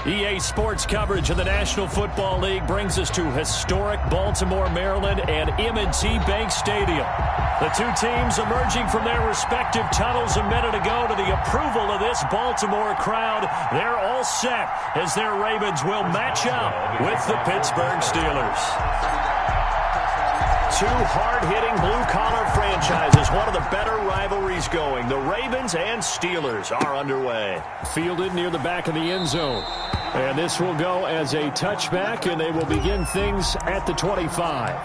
EA Sports coverage of the National Football League brings us to historic Baltimore, Maryland, and M&T Bank Stadium. The two teams emerging from their respective tunnels a minute ago to the approval of this Baltimore crowd. They're all set as their Ravens will match up with the Pittsburgh Steelers. Two hard-hitting blue-collar franchises, one of the better rivalries going. The Ravens and Steelers are underway. Fielded near the back of the end zone. And this will go as a touchback, and they will begin things at the 25.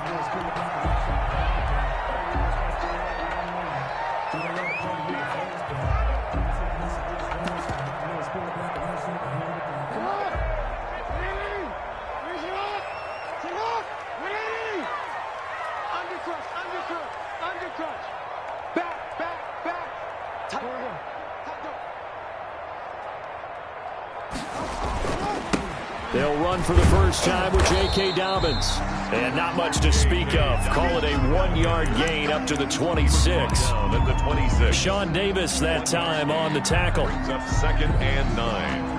They'll run for the first time with J.K. Dobbins. And not much to speak of. Call it a 1-yard gain up to the 26. Down at the 26. Sean Davis that time on the tackle. Brings up 2nd and 9.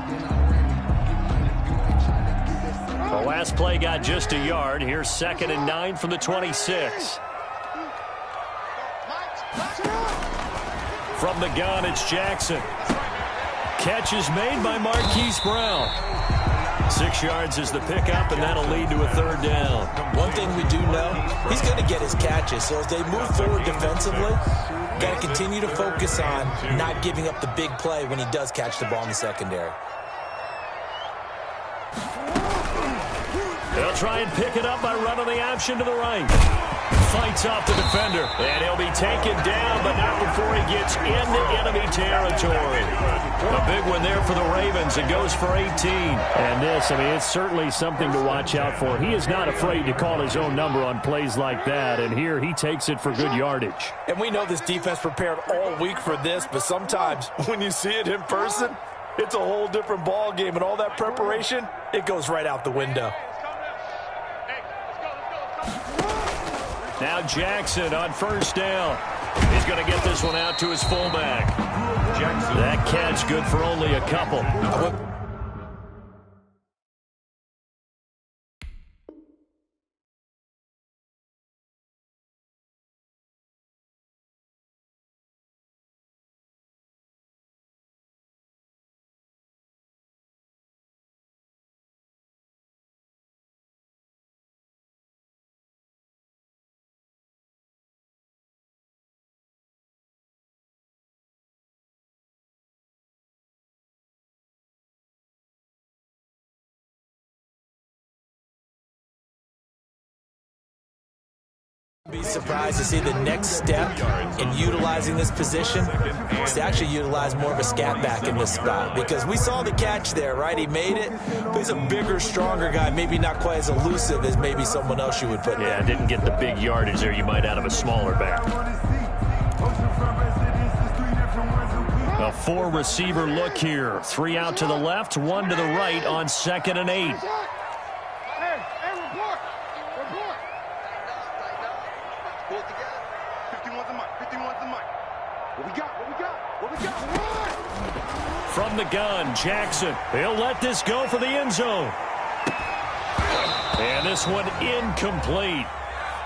The last play got just a yard. Here's 2nd and 9 from the 26. From the gun, it's Jackson. Catch is made by Marquise Brown. 6 yards is the pickup, and that'll lead to a 3rd down. One thing we do know, he's going to get his catches. So as they move forward defensively, got to continue to focus on not giving up the big play when he does catch the ball in the secondary. They'll try and pick it up by running the option to the right. Fights off the defender, and he'll be taken down, but not before he gets into enemy territory. A big one there for the Ravens. It goes for 18. And this, it's certainly something to watch out for. He is not afraid to call his own number on plays like that, and here he takes it for good yardage. And we know this defense prepared all week for this, but sometimes when you see it in person, it's a whole different ball game, and all that preparation, it goes right out the window. Now Jackson on 1st down. He's going to get this one out to his fullback. Jackson. That catch good for only a couple. Be surprised to see the next step in utilizing this position is to actually utilize more of a scat back in this spot, because we saw the catch there, right? He made it, but he's a bigger, stronger guy, maybe not quite as elusive as maybe someone else you would put there. Yeah, didn't get the big yardage there you might out of a smaller back. A 4-receiver look here. 3 out to the left, 1 to the right on 2nd and 8. From the gun, Jackson. He'll let this go for the end zone. And this one incomplete.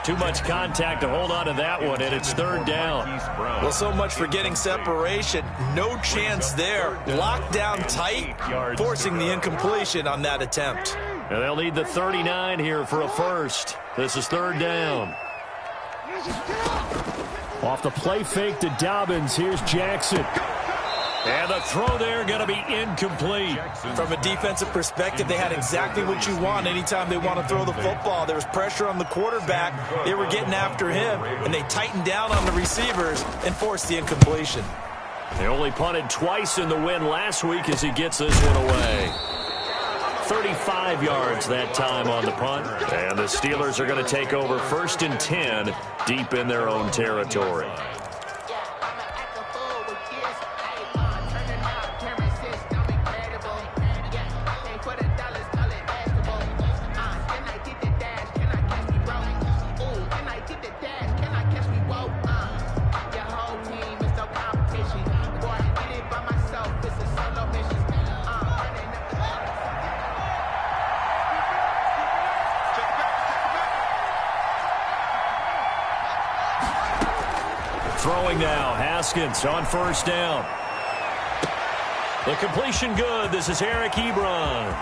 Too much contact to hold on to that one, and it's 3rd down. Well, so much for getting separation. No chance there. Locked down tight, forcing the incompletion on that attempt. And they'll need the 39 here for a first. This is 3rd down. Off the play fake to Dobbins, here's Jackson. And the throw there going to be incomplete. From a defensive perspective, they had exactly what you want anytime they want to throw the football. There was pressure on the quarterback. They were getting after him, and they tightened down on the receivers and forced the incompletion. They only punted twice in the win last week as he gets this one away. 35 yards that time on the punt. And the Steelers are going to take over 1st and 10 deep in their own territory. Throwing now, Haskins on first down. The completion good. This is Eric Ebron.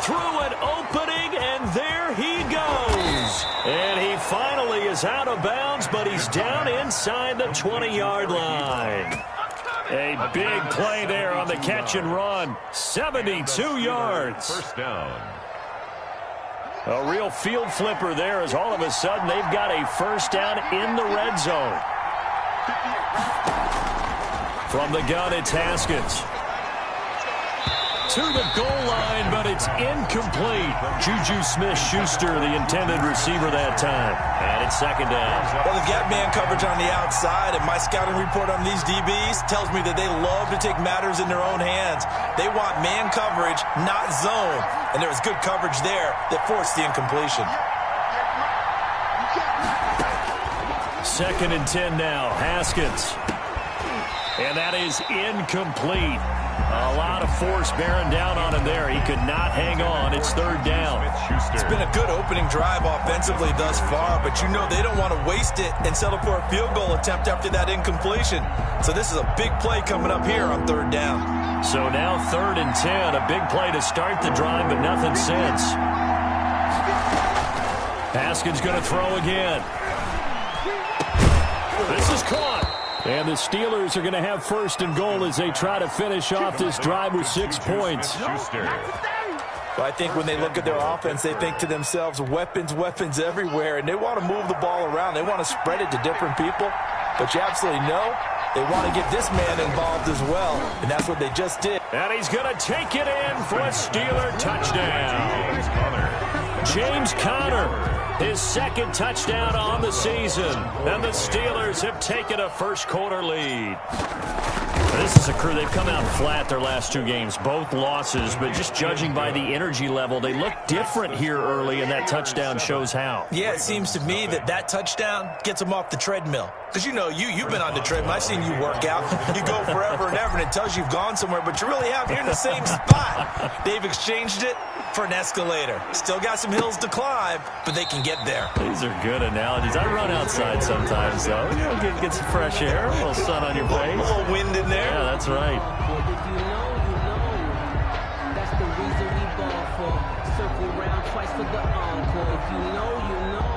Through an opening, and there he goes. And he finally is out of bounds, but he's down inside the 20-yard line. A big play there on the catch and run. 72 yards. First down. A real field flipper there as all of a sudden they've got a first down in the red zone. From the gun, it's Haskins. To the goal line, but it's incomplete. Juju Smith-Schuster, the intended receiver that time. And it's second down. Well, they've got man coverage on the outside, and my scouting report on these DBs tells me that they love to take matters in their own hands. They want man coverage, not zone. And there was good coverage there that forced the incompletion. Second and 10 now, Haskins. And that is incomplete. A lot of force bearing down on him there. He could not hang on. It's third down. It's been a good opening drive offensively thus far, but you know they don't want to waste it and settle for a field goal attempt after that incompletion. So this is a big play coming up here on third down. So now third and 10. A big play to start the drive, but nothing since. Haskins going to throw again. This is caught. And the Steelers are going to have first and goal as they try to finish off this drive with 6 points. But I think when they look at their offense, they think to themselves, weapons, weapons everywhere, and they want to move the ball around. They want to spread it to different people. But you absolutely know they want to get this man involved as well, and that's what they just did. And he's going to take it in for a Steeler touchdown. James Conner. His second touchdown on the season. And the Steelers have taken a first-quarter lead. This is a crew. They've come out flat their last two games, both losses. But just judging by the energy level, they look different here early, and that touchdown shows how. Yeah, it seems to me that touchdown gets them off the treadmill. Because you know, you've been on the treadmill. I've seen you work out. You go forever and ever, and it tells you you've gone somewhere, but you really have. You're in the same spot. They've exchanged it for an escalator. Still got some hills to climb, but they can get there. These are good analogies. I run outside sometimes, though. You know, get some fresh air, a little sun on your face. A little wind in there. Yeah, that's right. That's the reason we ball for. Circle round twice for the encore. If you know, you know.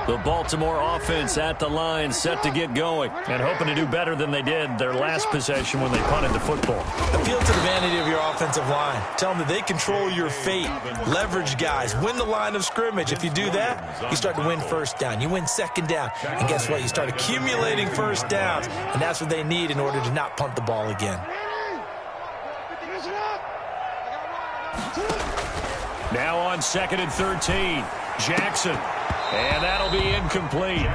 The Baltimore offense at the line, set to get going, and hoping to do better than they did their last possession when they punted the football. Appeal to the vanity of your offensive line. Tell them that they control your fate. Leverage guys. Win the line of scrimmage. If you do that, you start to win first down. You win second down. And guess what? You start accumulating first downs, and that's what they need in order to not punt the ball again. Now on second and 13, Jackson. And that'll be incomplete.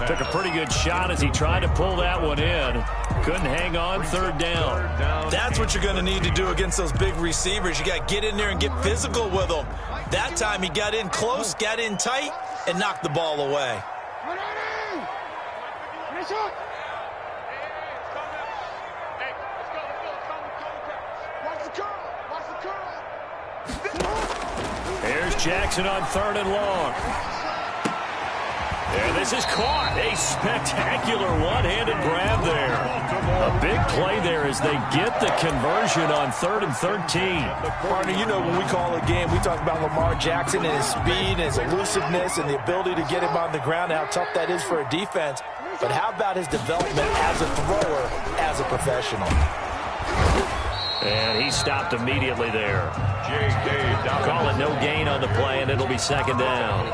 Took a pretty good shot as he tried to pull that one in. Couldn't hang on, third down. That's what you're going to need to do against those big receivers. You got to get in there and get physical with them. That time he got in close, got in tight, and knocked the ball away. Here's Jackson on third and long. And this is caught. A spectacular one-handed grab there. A big play there as they get the conversion on third and 13. Partner, you know when we call a game, we talk about Lamar Jackson and his speed and his elusiveness and the ability to get him on the ground and how tough that is for a defense. But how about his development as a thrower, as a professional? And he stopped immediately there. Call it no gain on the play, and it'll be second down.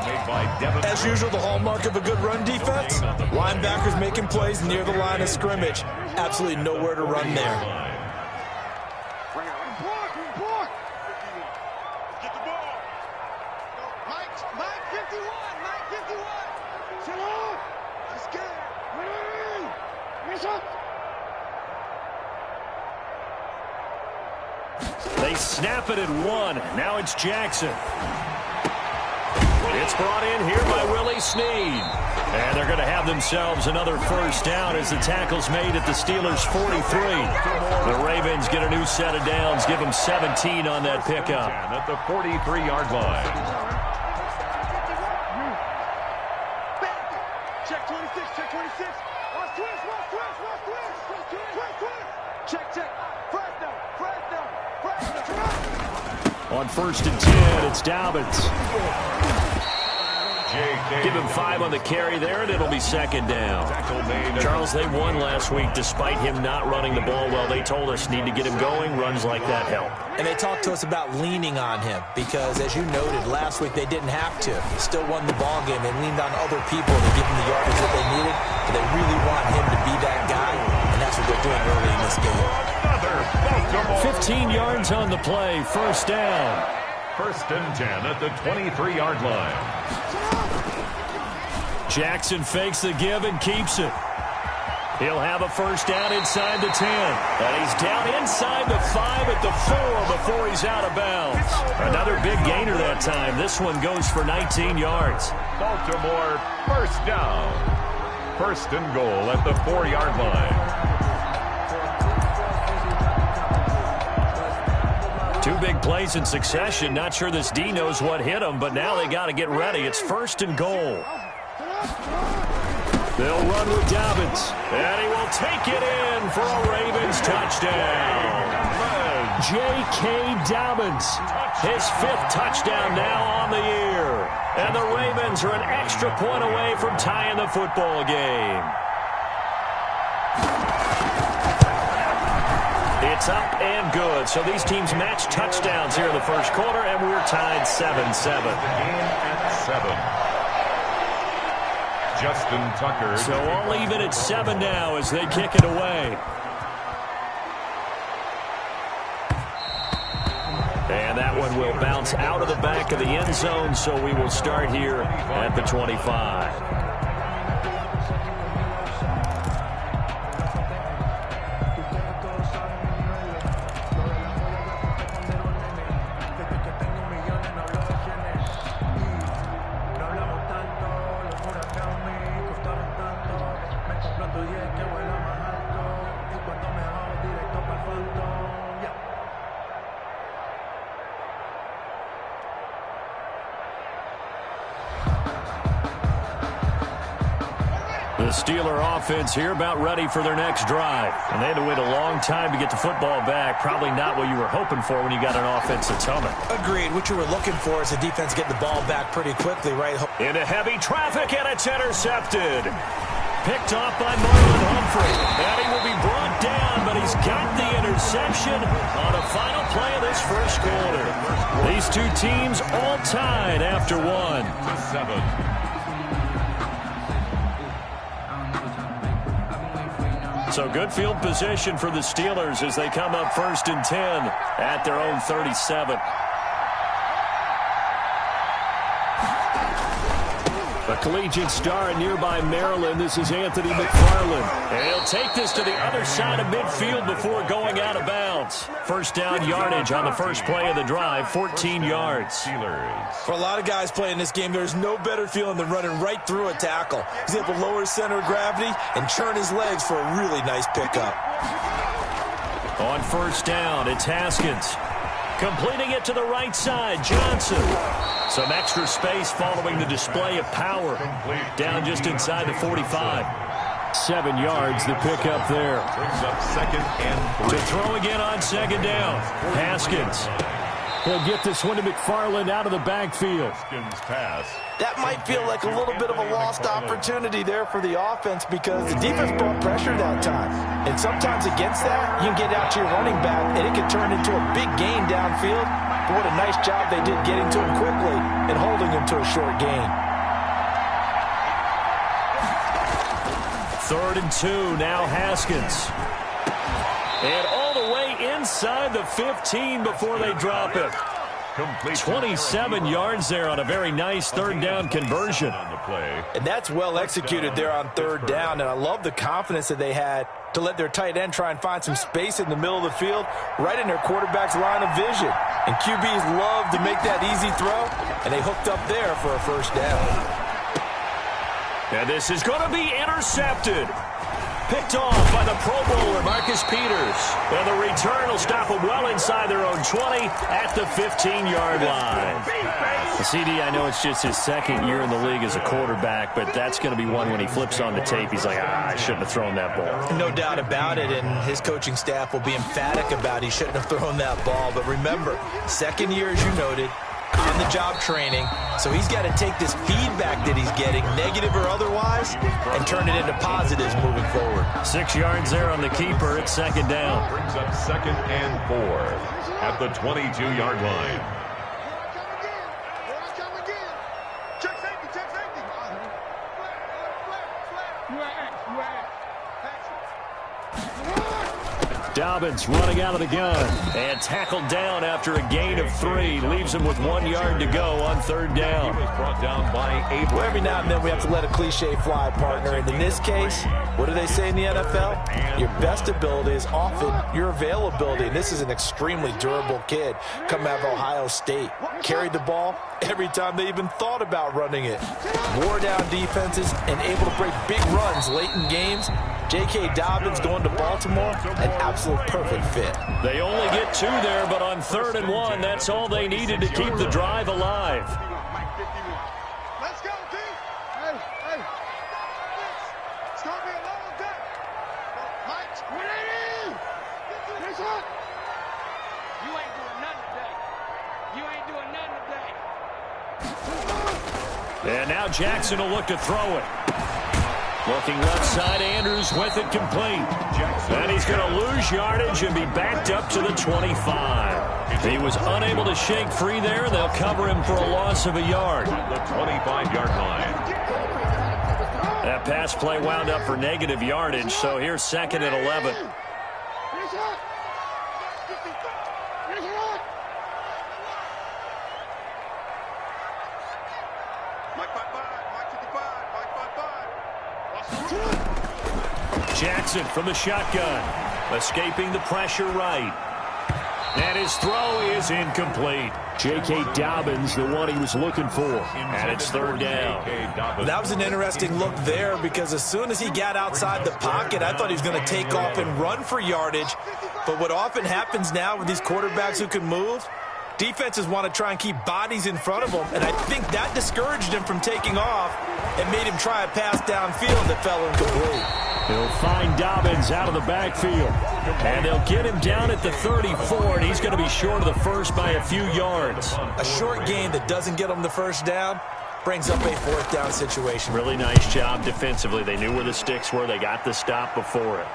As usual, the hallmark of a good run defense, linebackers making plays near the line of scrimmage. Absolutely nowhere to run there. They snap it at one. Now it's Jackson. It's brought in here by Willie Snead. And they're going to have themselves another first down as the tackle's made at the Steelers' 43. The Ravens get a new set of downs, give them 17 on that pickup. At the 43-yard line. Check 26, check 26. Watch twist, watch twist, watch twist. Twist, twist. Check. First down. On 1st and 10, it's Dobbins. Give him 5 on the carry there, and it'll be 2nd down. Charles, they won last week despite him not running the ball well. They told us need to get him going. Runs like that help. And they talked to us about leaning on him because, as you noted, last week they didn't have to. Still won the ball game. They leaned on other people to give him the yardage that they needed, but they really want him to be that guy, and that's what they're doing early in this game. 15 yards on the play, 1st down. 1st and 10 at the 23-yard line. Jackson fakes the give and keeps it. He'll have a 1st down inside the 10. And he's down inside the 5 at the 4 before he's out of bounds. Another big gainer that time. This one goes for 19 yards. Baltimore 1st down. 1st and goal at the 4-yard line. 2 big plays in succession. Not sure this D knows what hit him, but now they got to get ready. It's 1st and goal. They'll run with Dobbins, and he will take it in for a Ravens touchdown. J.K. Dobbins, his 5th touchdown now on the year. And the Ravens are an extra point away from tying the football game. It's up and good. So these teams match touchdowns here in the 1st quarter, and we're tied 7-7. The game at 7. Justin Tucker. So I'll leave it at 7 now as they kick it away. And that one will bounce out of the back of the end zone, so we will start here at the 25. The Steeler offense here about ready for their next drive. And they had to wait a long time to get the football back. Probably not what you were hoping for when you got an offense that's humming. Agreed. What you were looking for is the defense getting the ball back pretty quickly, right? Into heavy traffic, and it's intercepted. Picked off by Marlon Humphrey. And he will be brought down, but he's got the interception on a final play of this 1st quarter. These 2 teams all tied after 1. 7. So good field position for the Steelers as they come up 1st and 10 at their own 37. A collegiate star in nearby Maryland. This is Anthony McFarland. And he'll take this to the other side of midfield before going out of bounds. 1st down yardage on the 1st play of the drive, 14 yards. Steelers. For a lot of guys playing this game, there's no better feeling than running right through a tackle. He's able to lower his center of gravity and churn his legs for a really nice pickup. On 1st down, it's Haskins. Completing it to the right side, Johnson. Some extra space following the display of power. Down just inside the 45. 7 yards, the pickup there. Brings up 2nd and 3. To throw again on 2nd down. Haskins. He'll get this one to McFarland out of the backfield. Haskins pass. That might feel like a little bit of a lost opportunity there for the offense because the defense brought pressure that time. And sometimes against that, you can get out to your running back, and it can turn into a big gain downfield. But what a nice job they did getting to him quickly and holding him to a short gain. 3rd and 2, now Haskins. And all the way inside the 15 before they drop it. 27 yards there on a very nice 3rd down conversion. On the play. And that's well executed there on 3rd down, and I love the confidence that they had to let their tight end try and find some space in the middle of the field, right in their quarterback's line of vision. And QBs love to make that easy throw, and they hooked up there for a 1st down. And this is going to be intercepted. Picked off by the Pro Bowler, Marcus Peters. And the return will stop them well inside their own 20 at the 15-yard line. The CD, I know it's just his second year in the league as a quarterback, but that's going to be one when he flips on the tape, he's like, I shouldn't have thrown that ball. No doubt about it, and his coaching staff will be emphatic about he shouldn't have thrown that ball. But remember, second year, as you noted, on-the-job training, so he's got to take this feedback that he's getting, negative or otherwise, and turn it into positives moving forward. 6 yards there on the keeper. It's second down. Brings up 2nd and 4 at the 22-yard line. Check safety, check safety. Dobbins running out of the gun and tackled down after a gain of 3. Leaves him with 1 yard to go on third down. He was brought down by Abrams. Well, every now and then we have to let a cliche fly, partner. And in this case, what do they say in the NFL? Your best ability is often your availability. And this is an extremely durable kid coming out of Ohio State. Carried the ball every time they even thought about running it. Wore down defenses and able to break big runs late in games. J.K. Dobbins going to Baltimore, an absolute perfect fit. They only get 2 there, but on 3rd and 1, that's all they needed to keep the drive alive. Let's go, D. Hey, hey. It's going to be a long day. Mike, ready? Finish up. You ain't doing nothing today. You ain't doing nothing today. And now Jackson will look to throw it. Looking left side, Andrews with it complete. And he's going to lose yardage and be backed up to the 25. He was unable to shake free there. They'll cover him for a loss of a yard. The 25-yard line. That pass play wound up for negative yardage, so here's 2nd and 11. Finish up. Finish it up. Mike 5-5. Mike 55. Mike 5-5. Jackson from the shotgun, escaping the pressure right. And his throw is incomplete. J.K. Dobbins, the one he was looking for. And it's 3rd down. That was an interesting look there because as soon as he got outside the pocket, I thought he was going to take off and run for yardage. But what often happens now with these quarterbacks who can move, defenses want to try and keep bodies in front of them, and I think that discouraged him from taking off and made him try a pass downfield that fell incomplete. He'll find Dobbins out of the backfield, and they'll get him down at the 34, and he's going to be short of the first by a few yards. A short gain that doesn't get him the first down brings up a 4th down situation. Really nice job defensively. They knew where the sticks were. They got the stop before it.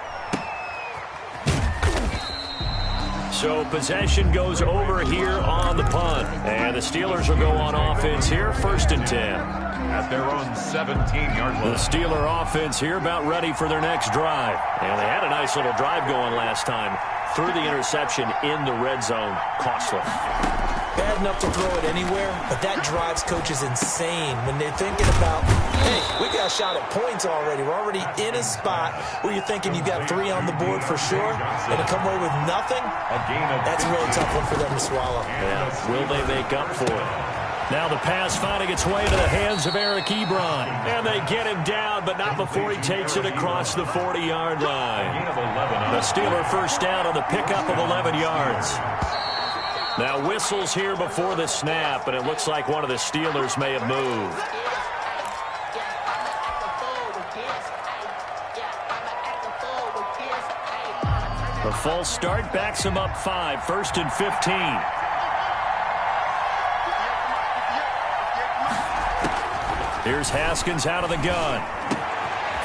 So possession goes over here on the punt. And the Steelers will go on offense here, 1st and 10. At their own 17-yard line. The Steeler offense here about ready for their next drive. And they had a nice little drive going last time. Threw the interception in the red zone. Costly. Bad enough to throw it anywhere, but that drives coaches insane when they're thinking about, hey, we got a shot at points already. We're already in a spot where you're thinking you got 3 on the board for sure, and to come away with nothing, that's a really tough one for them to swallow. Yeah. Will they make up for it? Now the pass finding its way to the hands of Eric Ebron. And they get him down, but not before he takes it across the 40-yard line. The Steeler first down on the pickup of 11 yards. Now whistles here before the snap, and it looks like one of the Steelers may have moved. The false start backs him up 5, 1st and 15. Here's Haskins out of the gun.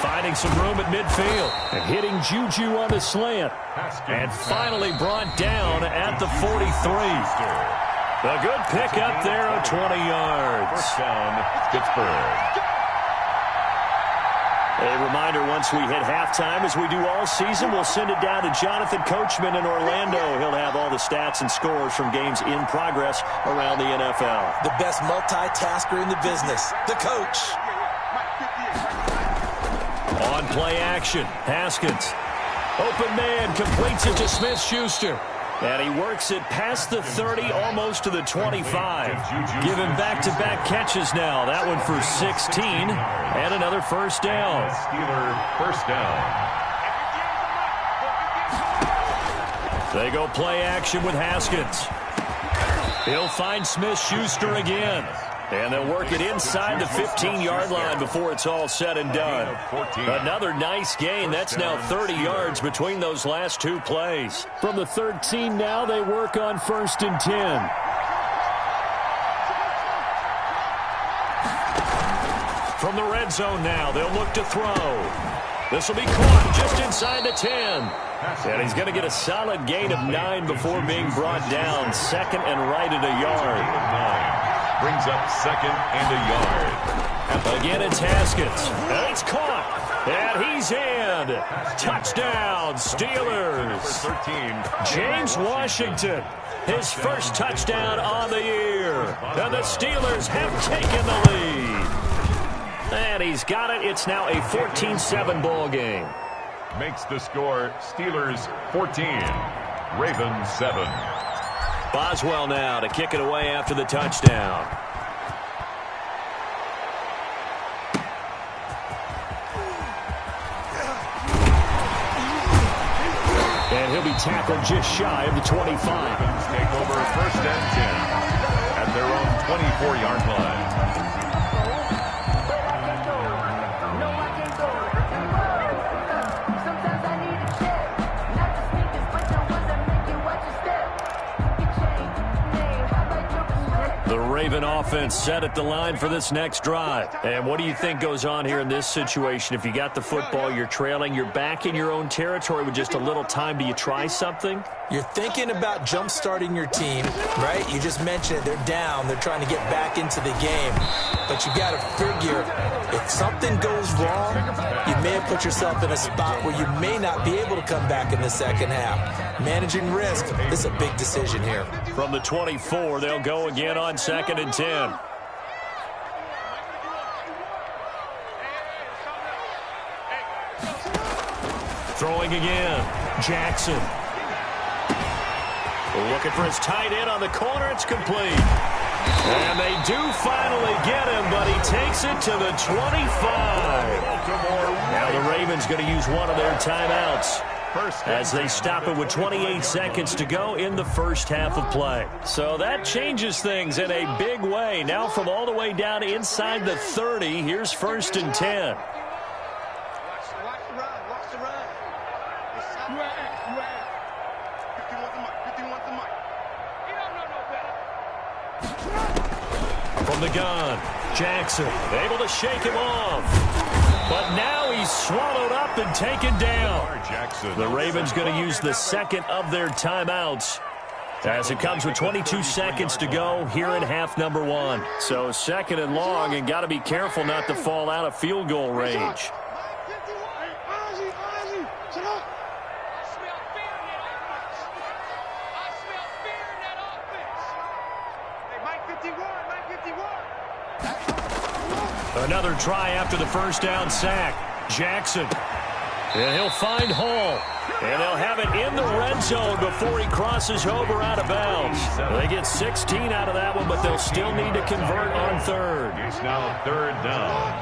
Finding some room at midfield. And hitting Juju on the slant. And finally brought down at the 43. A good pickup there of 20 yards. First down, Pittsburgh. A reminder, once we hit halftime, as we do all season, we'll send it down to Jonathan Coachman in Orlando. He'll have all the stats and scores from games in progress around the NFL. The best multitasker in the business, the coach. On play action, Haskins. Open man, completes it to Smith-Schuster. And he works it past the 30, almost to the 25. Giving back-to-back catches now. That one for 16, and another first down. Steeler first down They go play action with Haskins. He'll find Smith-Schuster again. And they'll work it inside the 15-yard line before it's all said and done. Another nice gain. That's now 30 yards between those last two plays. From the 13 now, they work on 1st and 10. From the red zone now, they'll look to throw. This will be caught just inside the 10. And he's going to get a solid gain of 9 before being brought down. 2nd and right at a yard. Brings up 2nd and a yard. Again, it's Haskins. And it's caught. And he's in. Touchdown, Steelers. James Washington, his first touchdown on the year. And the Steelers have taken the lead. And he's got it. It's now a 14-7 ball game. Makes the score Steelers 14, Ravens 7. Boswell now to kick it away after the touchdown. And he'll be tackled just shy of the 25. Ravens take over 1st and 10 at their own 24-yard line. Raven offense set at the line for this next drive. And what do you think goes on here in this situation? If you got the football, you're trailing, you're back in your own territory with just a little time. Do you try something? You're thinking about jump-starting your team, right? You just mentioned it. They're down. They're trying to get back into the game. But you got to figure, if something goes wrong, you may have put yourself in a spot where you may not be able to come back in the second half. Managing risk, this is a big decision here. From the 24, they'll go again on 2nd and 10. Throwing again. Jackson. Looking for his tight end on the corner. It's complete. And they do finally get him, but he takes it to the 25. Now the Ravens going to use one of their timeouts as they stop it with 28 seconds to go in the first half of play. So that changes things in a big way. Now from all the way down inside the 30, here's 1st and 10. From the gun, Jackson able to shake him off. But now he's swallowed up and taken down. The Ravens going to use the second of their timeouts as it comes with 22 seconds to go here in half number 1. So 2nd and long, and got to be careful not to fall out of field goal range. Another try after the first down sack. Jackson. And he'll find Hall. And they'll have it in the red zone before he crosses over out of bounds. They get 16 out of that one, but they'll still need to convert on 3rd. It's now 3rd down.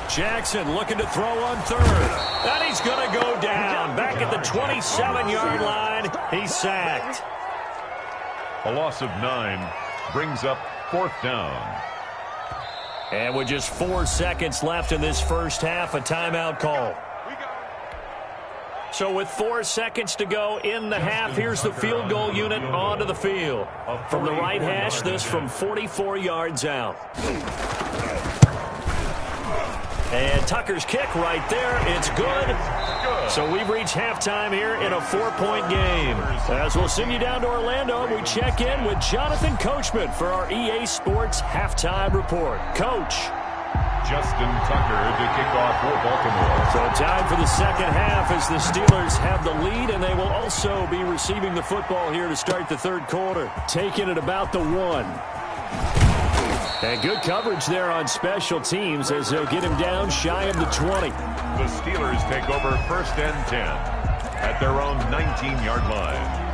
Jackson looking to throw on 3rd. And he's going to go down. Back at the 27-yard line. He's sacked. A loss of 9 brings up 4th down. And with just 4 seconds left in this first half, a timeout call. So with 4 seconds to go in the half, here's the field goal unit onto the field. From the right hash, this from 44 yards out. And Tucker's kick right there. It's good. So we've reached halftime here in a 4-point game. As we'll send you down to Orlando, we check in with Jonathan Coachman for our EA Sports Halftime Report. Coach. Justin Tucker to kick off for Baltimore. So time for the second half as the Steelers have the lead, and they will also be receiving the football here to start the 3rd quarter. Taking it about the 1. And good coverage there on special teams as they'll get him down shy of the 20. The Steelers take over 1st and 10 at their own 19-yard line.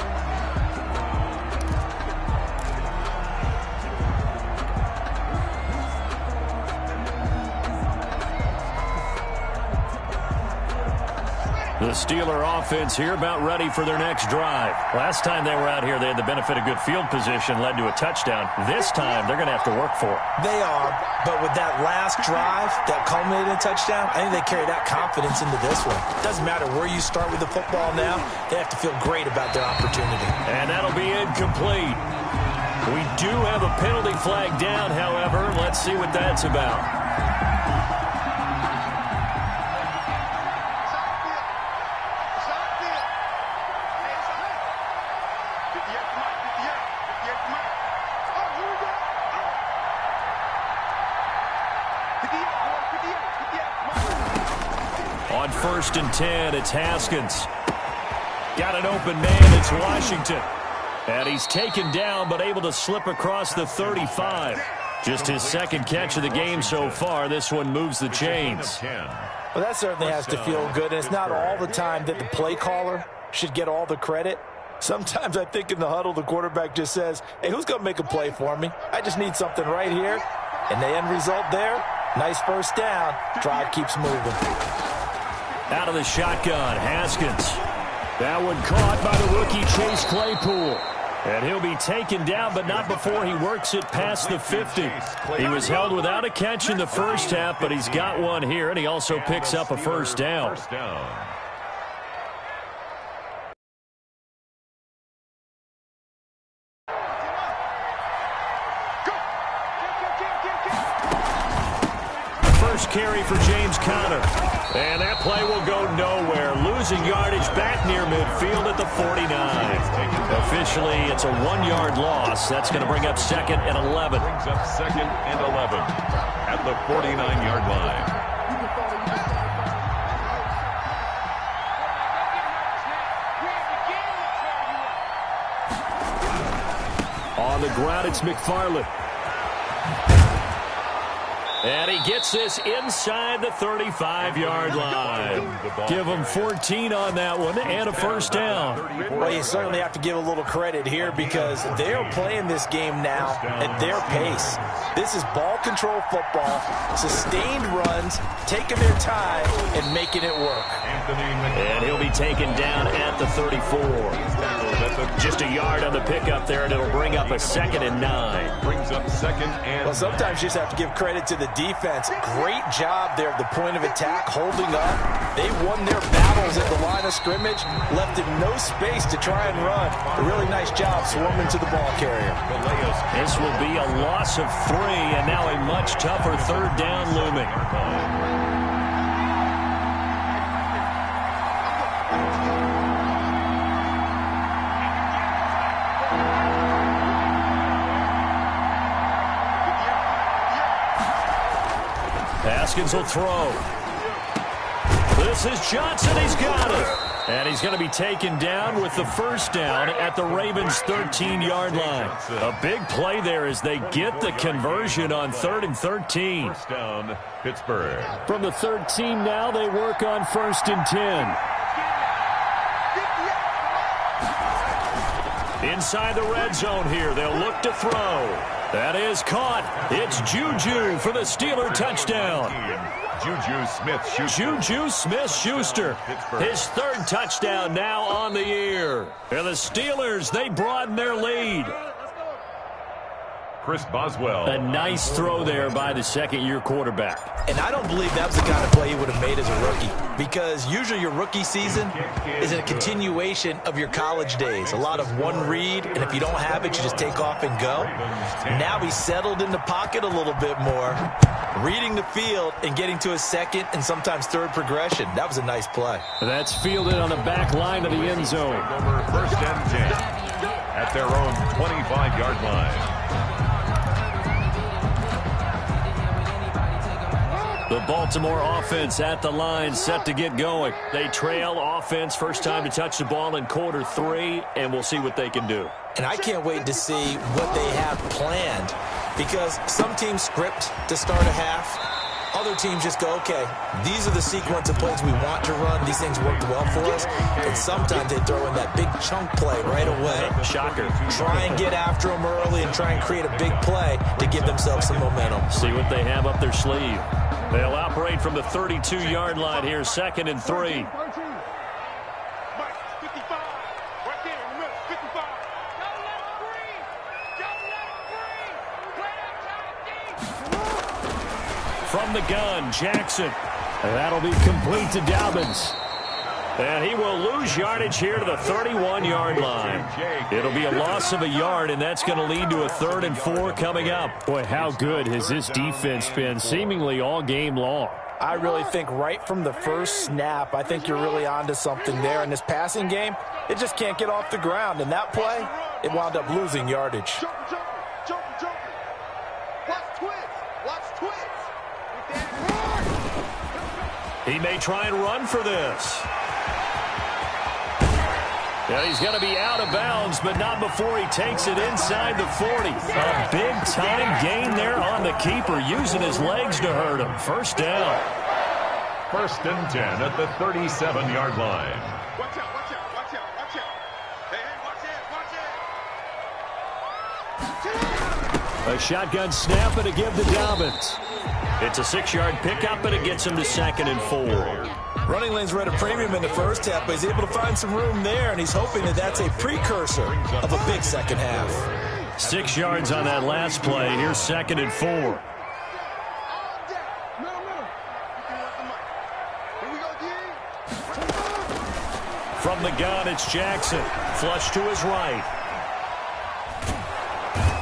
The Steeler offense here about ready for their next drive. Last time they were out here, they had the benefit of good field position, led to a touchdown. This time, they're going to have to work for it. They are, but with that last drive that culminated in a touchdown, I think they carry that confidence into this one. Doesn't matter where you start with the football now, they have to feel great about their opportunity. And that'll be incomplete. We do have a penalty flag down, however. Let's see what that's about. On 1st and 10, it's Haskins. Got an open man, it's Washington. And he's taken down, but able to slip across the 35. Just his second catch of the game so far. This one moves the chains. Well, that certainly has to feel good. And it's not all the time that the play caller should get all the credit. Sometimes I think in the huddle, the quarterback just says, hey, who's going to make a play for me? I just need something right here. And the end result there, nice first down. Drive keeps moving. Out of the shotgun, Haskins. That one caught by the rookie Chase Claypool. And he'll be taken down, but not before he works it past the 50. He was held without a catch in the first half, but he's got one here, and he also picks up a first down. First carry for James Conner. And that play will go nowhere. Losing yardage back near midfield at the 49. Officially, it's a 1-yard loss. That's going to bring up 2nd and 11. Brings up 2nd and 11 at the 49-yard line. On the ground, it's McFarland. And he gets this inside the 35-yard line. Give him 14 on that one and a first down. Well, you certainly have to give a little credit here because they're playing this game now at their pace. This is ball control football, sustained runs, taking their time and making it work. And he'll be taken down at the 34. Just a yard on the pickup there, and it'll bring up a 2nd and 9. Brings up 2nd and... Well, sometimes you just have to give credit to the defense. Great job there at the point of attack, holding up. They won their battles at the line of scrimmage, left him no space to try and run. A really nice job swarming to the ball carrier. This will be a loss of 3, and now a much tougher 3rd down looming. Haskins will throw. This is Johnson. He's got it. And he's going to be taken down with the first down at the Ravens' 13-yard line. A big play there as they get the conversion on 3rd and 13. First down, Pittsburgh. From the 13 now, they work on 1st and 10. Inside the red zone here, they'll look to throw. That is caught. It's Juju for the Steeler touchdown. Juju Smith-Schuster. His 3rd touchdown now on the year. And the Steelers, they broaden their lead. Chris Boswell. A nice throw there by the second-year quarterback. And I don't believe that was the kind of play he would have made as a rookie, because usually your rookie season is a continuation of your college days. A lot of one read, and if you don't have it, you just take off and go. Now he's settled in the pocket a little bit more, reading the field and getting to a 2nd and sometimes 3rd progression. That was a nice play. That's fielded on the back line of the end zone. Over 1st and 10 at their own 25-yard line. The Baltimore offense at the line, set to get going. They trail offense, first time to touch the ball in quarter 3, and we'll see what they can do. And I can't wait to see what they have planned, because some teams script to start a half. Other teams just go, okay, these are the sequence of plays we want to run. These things worked well for us. And sometimes they throw in that big chunk play right away. Shocker. Try and get after them early and try and create a big play to give themselves some momentum. See what they have up their sleeve. They'll operate from the 32-yard line here, 2nd and 3. From the gun, Jackson. And that'll be complete to Dobbins. And he will lose yardage here to the 31-yard line. It'll be a loss of a yard, and that's going to lead to a 3rd and 4 coming up. Boy, how good has this defense been seemingly all game long? I really think right from the first snap, I think you're really onto something there. In this passing game, it just can't get off the ground. And that play, it wound up losing yardage. Jump. Watch twins. He may try and run for this. And he's going to be out of bounds, but not before he takes it inside the 40. A big-time gain there on the keeper, using his legs to hurt him. First down. 1st and 10 at the 37-yard line. Watch out. Hey, watch it. A shotgun snap and a give to Dobbins. It's a 6-yard pickup, and it gets him to 2nd and 4. Running lanes were at a premium in the first half, but he's able to find some room there, and he's hoping that that's a precursor of a big second half. 6 yards on that last play. Here's 2nd and 4. Here we go, D. From the gun, it's Jackson. Flush to his right.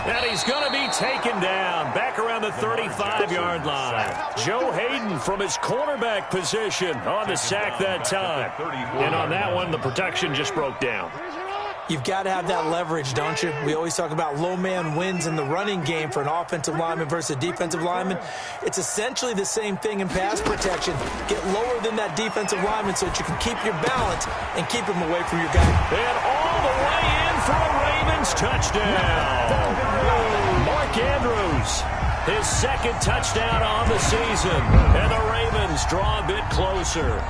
And he's going to be taken down back around the 35-yard line. Joe Hayden from his cornerback position on the sack that time. And on that one, the protection just broke down. You've got to have that leverage, don't you? We always talk about low man wins in the running game for an offensive lineman versus a defensive lineman. It's essentially the same thing in pass protection. Get lower than that defensive lineman so that you can keep your balance and keep him away from your guy. And all the way in for a Ravens touchdown. Mark Andrews, his 2nd touchdown on the season. And the Ravens draw a bit closer.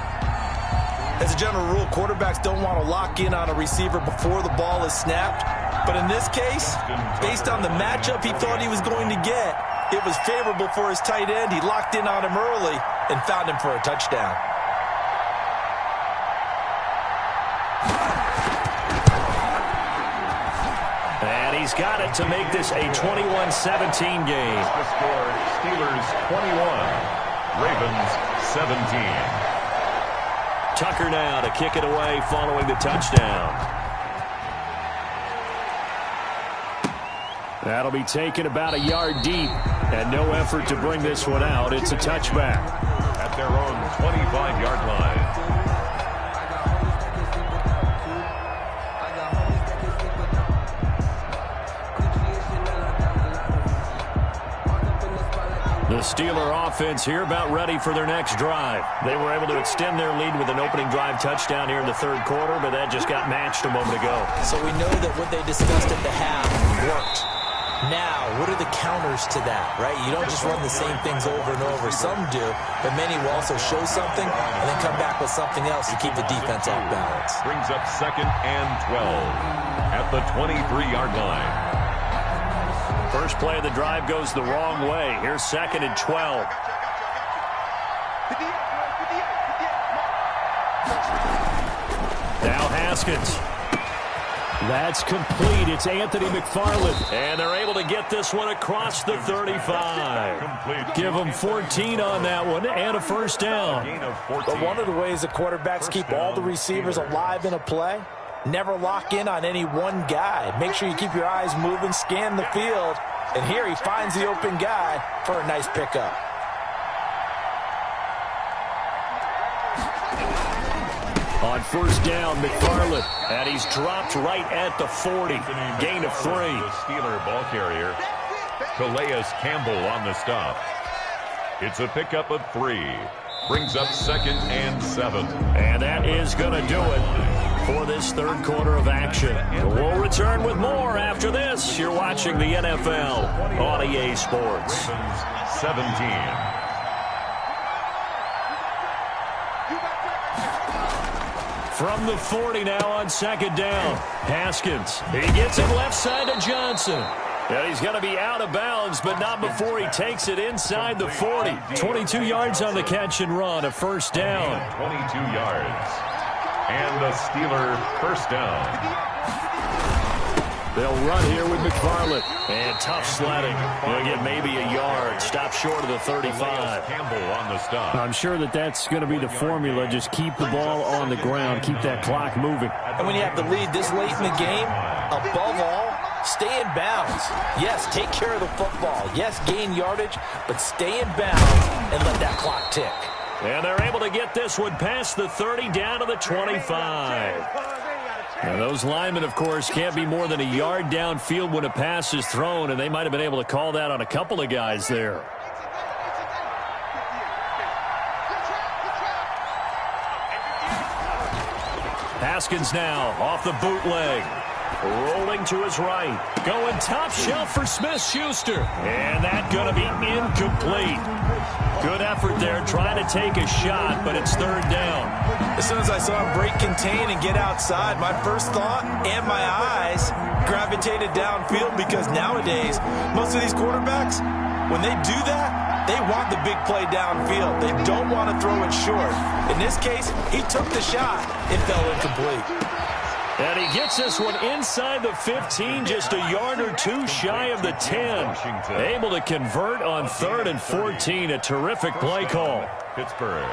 As a general rule, quarterbacks don't want to lock in on a receiver before the ball is snapped. But in this case, based on the matchup he thought he was going to get, it was favorable for his tight end. He locked in on him early and found him for a touchdown. And he's got it to make this a 21-17 game. The score, Steelers 21, Ravens 17. Tucker now to kick it away following the touchdown. That'll be taken about a yard deep, and no effort to bring this one out. It's a touchback. At their own 25-yard line. The Steeler offense here about ready for their next drive. They were able to extend their lead with an opening drive touchdown here in the 3rd quarter, but that just got matched a moment ago. So we know that what they discussed at the half worked. Now, what are the counters to that, right? You don't just run the same things over and over. Some do, but many will also show something and then come back with something else to keep the defense off balance. Brings up 2nd and 12 at the 23-yard line. First play of the drive goes the wrong way. Here's 2nd and 12. Now Haskins. That's complete. It's Anthony McFarland. And they're able to get this one across the 35. Give them 14 on that one and a first down. But one of the ways the quarterbacks keep all the receivers alive in a play, never lock in on any one guy. Make sure you keep your eyes moving, scan the field. And here he finds the open guy for a nice pickup. On first down, McFarland. And he's dropped right at the 40. Gain of 3. The Steeler ball carrier, Calais Campbell on the stop. It's a pickup of 3. Brings up 2nd and 7. And that is going to do it for this 3rd quarter of action. We'll return with more after this. You're watching the NFL on EA Sports. Ravens 17. From the 40 now on 2nd down. Haskins. He gets it left side to Johnson. And he's going to be out of bounds, but not before he takes it inside the 40. 22 yards on the catch and run, a first down. 22 yards. And the Steeler first down. They'll run here with McFarland. And tough sledding. They'll get maybe a yard. Stop short of the 35. Campbell on the stop. I'm sure that's going to be the formula. Just keep the ball on the ground. Keep that clock moving. And when you have the lead this late in the game, above all, stay in bounds. Yes, take care of the football. Yes, gain yardage, but stay in bounds and let that clock tick. And they're able to get this one past the 30 down to the 25. Now, those linemen, of course, can't be more than a yard downfield when a pass is thrown, and they might have been able to call that on a couple of guys there. Haskins now off the bootleg. Rolling to his right. Going top shelf for Smith-Schuster. And that's going to be incomplete. Good effort there trying to take a shot, but it's third down. As soon as I saw him break contain and get outside, my first thought and my eyes gravitated downfield because nowadays, most of these quarterbacks, when they do that, they want the big play downfield. They don't want to throw it short. In this case, he took the shot. It fell incomplete. And he gets this one inside the 15, just a yard or two shy of the 10. Able to convert on 3rd and 14. A terrific play call. Pittsburgh.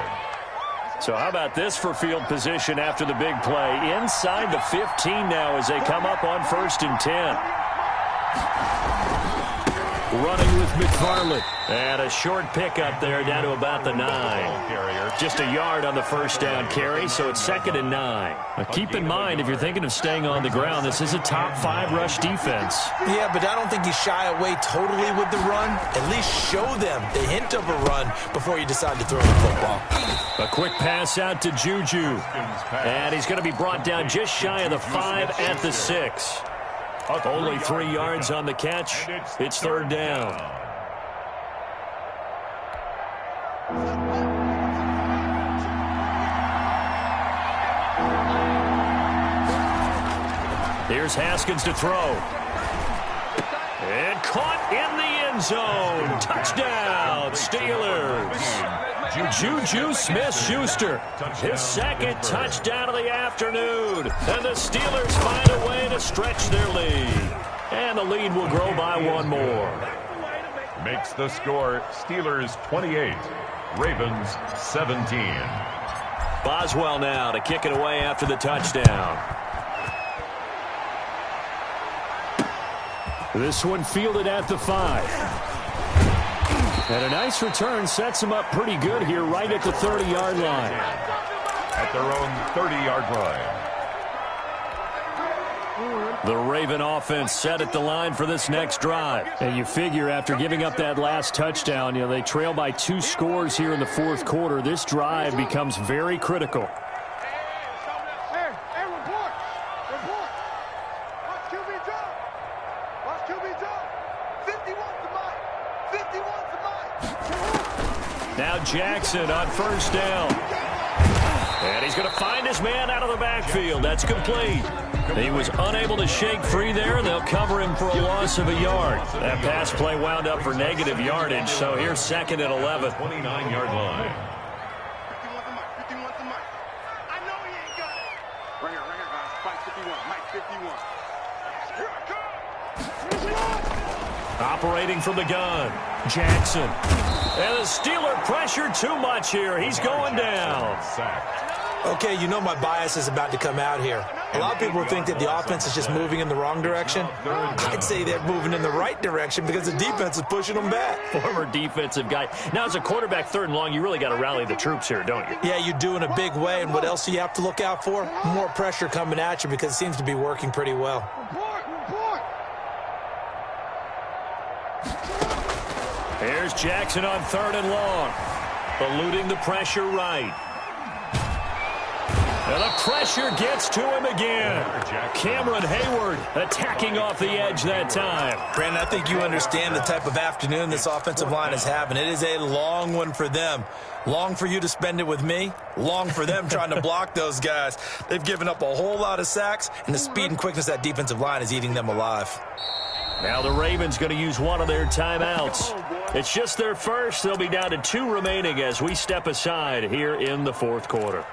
So how about this for field position after the big play? Inside the 15 now as they come up on 1st and 10. Running with McFarland. And a short pickup there down to about the 9. Just a yard on the first down carry, so it's 2nd and 9. Now keep in mind, if you're thinking of staying on the ground, this is a top 5 rush defense. Yeah, but I don't think you shy away totally with the run. At least show them the hint of a run before you decide to throw the football. A quick pass out to Juju. And he's going to be brought down just shy of the 5 at the 6. Only 3 yards on the catch. It's 3rd down. Here's Haskins to throw. And caught in the end zone. Touchdown, Steelers. Juju Smith-Schuster, his 2nd touchdown of the afternoon. And the Steelers find a way to stretch their lead. And the lead will grow by 1 more. Makes the score Steelers 28, Ravens 17. Boswell now to kick it away after the touchdown. This one fielded at the 5. And a nice return sets him up pretty good here right at the 30-yard line. At their own 30-yard line. The Raven offense set at the line for this next drive. And you figure after giving up that last touchdown, they trail by 2 scores here in the 4th quarter. This drive becomes very critical. Hey, report. Watch QB drop. Watch QB drop. 51's the mic. 51's the mic. Now Jackson on 1st down. And he's going to find his man out of the backfield. That's complete. He was unable to shake free there, and they'll cover him for a loss of a yard. That pass play wound up for negative yardage, so here's 2nd and 11. 29-yard line. 51's the mic. I know he ain't got it. Right here, guys. Mike 51. Mike 51. Here I come. Operating from the gun, Jackson. And the Steeler pressure too much here. He's going down. Okay, my bias is about to come out here. A lot of people think that the offense is just moving in the wrong direction. I'd say they're moving in the right direction because the defense is pushing them back. Former defensive guy. Now, as a quarterback 3rd and long, you really got to rally the troops here, don't you? Yeah, you do in a big way. And what else do you have to look out for? More pressure coming at you because it seems to be working pretty well. Report. Here's Jackson on 3rd and long. Eluding the pressure right. And the pressure gets to him again. Cameron Hayward attacking off the edge that time. Brandon, I think you understand the type of afternoon this offensive line is having. It is a long one for them. Long for you to spend it with me. Long for them trying to block those guys. They've given up a whole lot of sacks, and the speed and quickness of that defensive line is eating them alive. Now the Ravens going to use one of their timeouts. It's just their first. They'll be down to 2 remaining as we step aside here in the 4th quarter.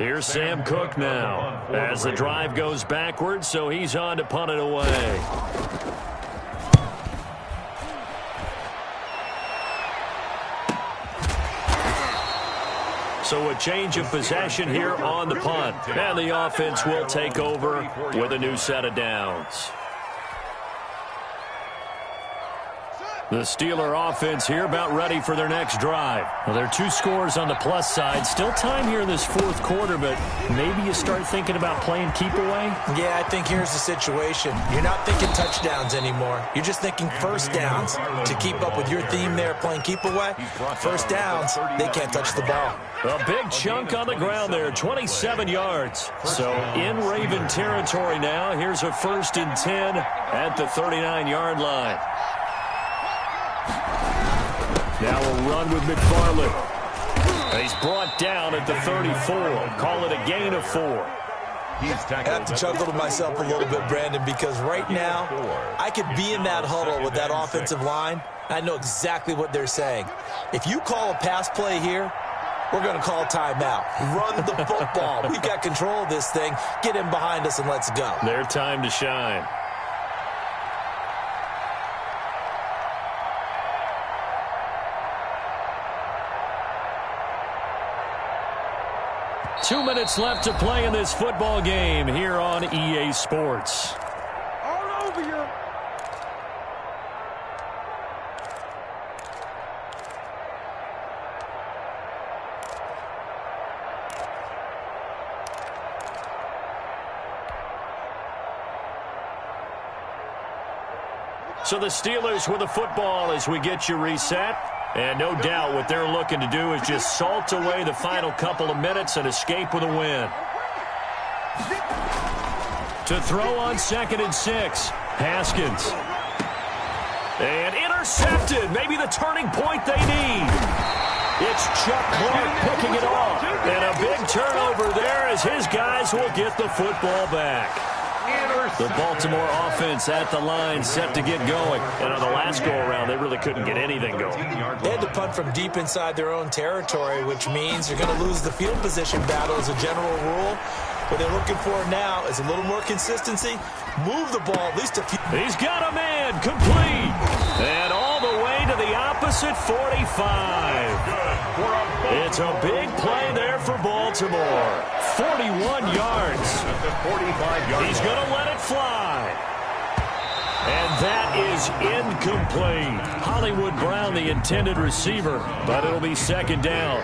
Here's Sam Cook now as the drive goes backwards, so he's on to punt it away. So a change of possession here on the punt. And the offense will take over with a new set of downs. The Steeler offense here about ready for their next drive. Well, there are 2 scores on the plus side. Still time here in this 4th quarter, but maybe you start thinking about playing keep away? Yeah, I think here's the situation. You're not thinking touchdowns anymore. You're just thinking first downs. To keep up with your theme there, playing keep away, first downs, they can't touch the ball. A big chunk on the ground there, 27 yards. So in Raven territory now. Here's a 1st and 10 at the 39-yard line. Now a run with McFarland. He's brought down at the 34. Call it a gain of 4. I have to chuckle to myself a little bit, Brandon, because right now I could be in that huddle with that offensive line. I know exactly what they're saying. If you call a pass play here, we're going to call timeout. Run the football. We've got control of this thing. Get in behind us and let's go. Their time to shine. Two minutes left to play in this football game here on EA Sports. All over you. So the Steelers with the football as we get you reset. And no doubt what they're looking to do is just salt away the final couple of minutes and escape with a win. To throw on 2nd and 6. Haskins. And intercepted. Maybe the turning point they need. It's Chuck Clark picking it off. And a big turnover there as his guys will get the football back. The Baltimore offense at the line set to get going. And on the last go-around, they really couldn't get anything going. They had to punt from deep inside their own territory, which means you're going to lose the field position battle as a general rule. What they're looking for now is a little more consistency. Move the ball at least a few. He's got a man complete. And all the way to the opposite 45. It's a big play there for Baltimore. 41 yards. He's going to let it fly. And that is incomplete. Hollywood Brown, the intended receiver, but it'll be 2nd down.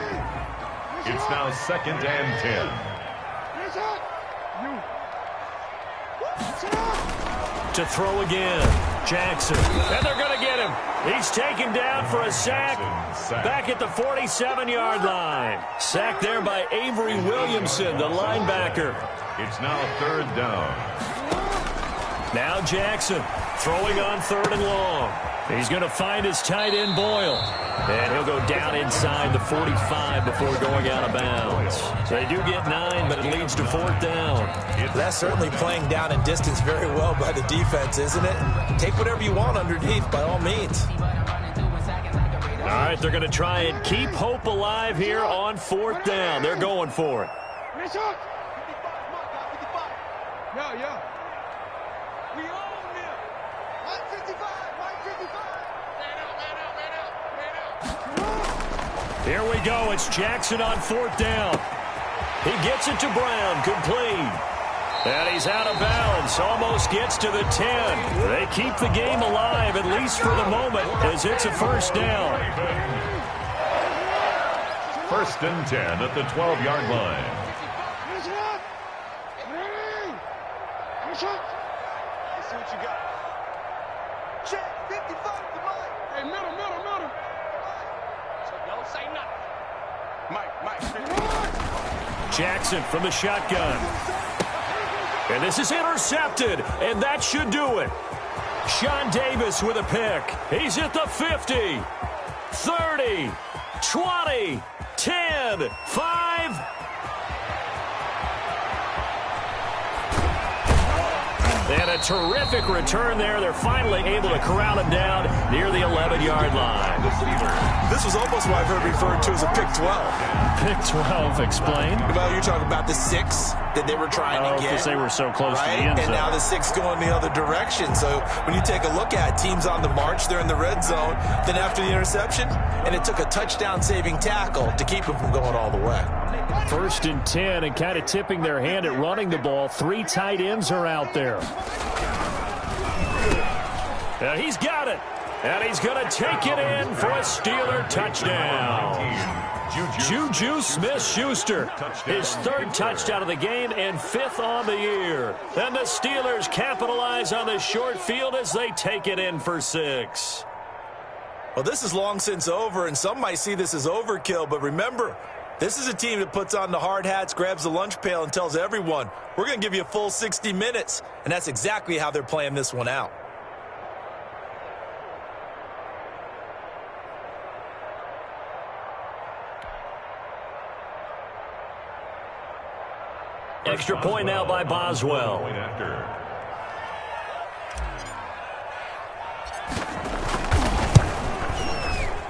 It's now 2nd and 10. To throw again, Jackson. And they're going to get him. He's taken down for a sack back at the 47-yard line. Sacked there by Avery Williamson, the linebacker. It's now 3rd down. Now Jackson throwing on 3rd and long. He's going to find his tight end Boyle. And he'll go down inside the 45 before going out of bounds. They do get 9, but it leads to 4th down. That's certainly playing down in distance very well by the defense, isn't it? Take whatever you want underneath, by all means. All right, they're going to try and keep hope alive here on 4th down. They're going for it. Yeah. We own him. 155. Here we go. It's Jackson on 4th down. He gets it to Brown, complete. And he's out of bounds, almost gets to the 10. They keep the game alive, at least for the moment, as it's a 1st down. 1st and 10 at the 12-yard line. Let's see what you got. Check, 55 to Mike. Hey, middle. Don't say nothing. Mike. Jackson from the shotgun. And this is intercepted, and that should do it. Sean Davis with a pick. He's at the 50, 30, 20, 10, 5. And a terrific return there. They're finally able to corral him down near the 11-yard line. This was almost what I've heard referred to as a pick 12. Pick 12, explain. Well, you're talking about the 6 that they were trying to get. Because they were so close to the end zone. And now the 6 going the other direction. So when you take a look at teams on the march, they're in the red zone. Then after the interception, and it took a touchdown-saving tackle to keep them from going all the way. 1st and 10, and kind of tipping their hand at running the ball. 3 tight ends are out there. And he's got it. And he's going to take it in for a Steeler touchdown. Juju Smith-Schuster, his 3rd touchdown of the game and 5th on the year. And the Steelers capitalize on the short field as they take it in for 6. Well, this is long since over, and some might see this as overkill, but remember, this is a team that puts on the hard hats, grabs the lunch pail, and tells everyone, we're going to give you a full 60 minutes. And that's exactly how they're playing this one out. Extra point now by Boswell.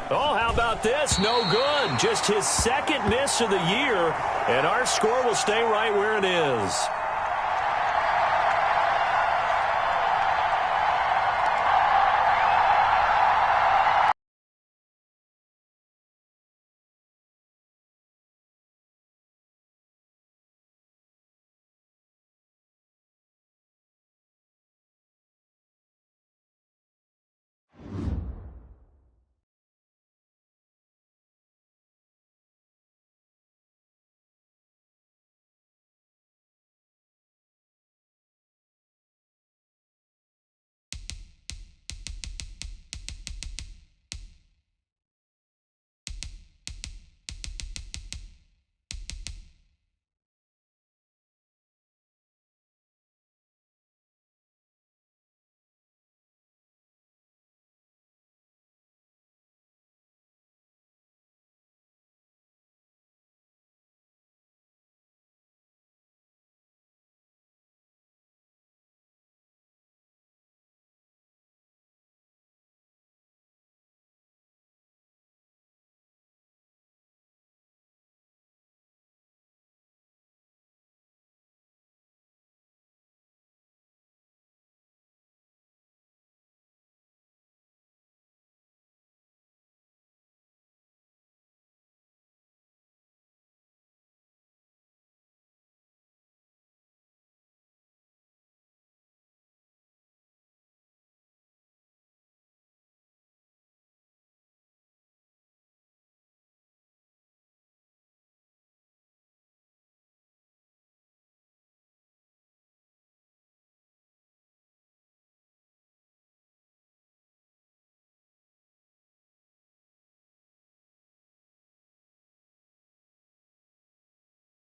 Oh, how about this? No good. Just his 2nd miss of the year, and our score will stay right where it is.